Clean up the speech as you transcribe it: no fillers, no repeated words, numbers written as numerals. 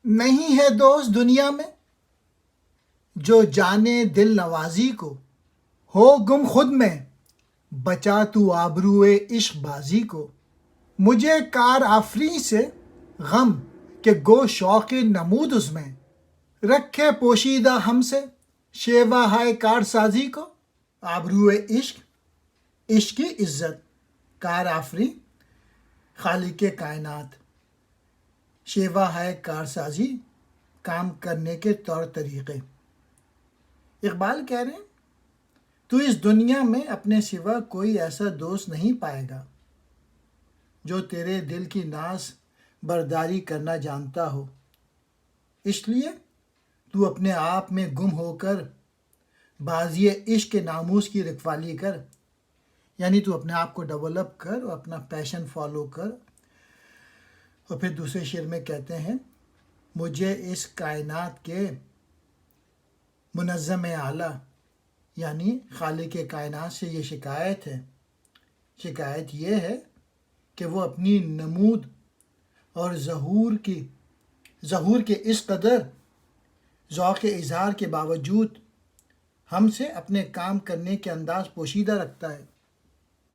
نہیں ہے دوست دنیا میں جو جانے دل نوازی کو، ہو گم خود میں بچا تو آبروئے عشق بازی کو۔ مجھے کار آفری سے غم کہ گو شوق نمود اس میں، رکھے پوشیدہ ہم سے شیوا ہے کار سازی کو۔ آبروئے عشق، عشق کی عزت، کار آفری خالق کائنات، شیوا ہے کارسازی کام کرنے کے طور طریقے۔ اقبال کہہ رہے ہیں تو اس دنیا میں اپنے سوا کوئی ایسا دوست نہیں پائے گا جو تیرے دل کی ناز برداری کرنا جانتا ہو، اس لیے تو اپنے آپ میں گم ہو کر بازی عشق کے ناموس کی رکھوالی کر، یعنی تو اپنے آپ کو ڈیولپ کر اور اپنا پیشن فالو کر۔ اور پھر دوسرے شعر میں کہتے ہیں مجھے اس کائنات کے منظم اعلیٰ یعنی خالق کائنات سے یہ شکایت ہے، شکایت یہ ہے کہ وہ اپنی نمود اور ظہور کے اس قدر ذوق اظہار کے باوجود ہم سے اپنے کام کرنے کے انداز پوشیدہ رکھتا ہے۔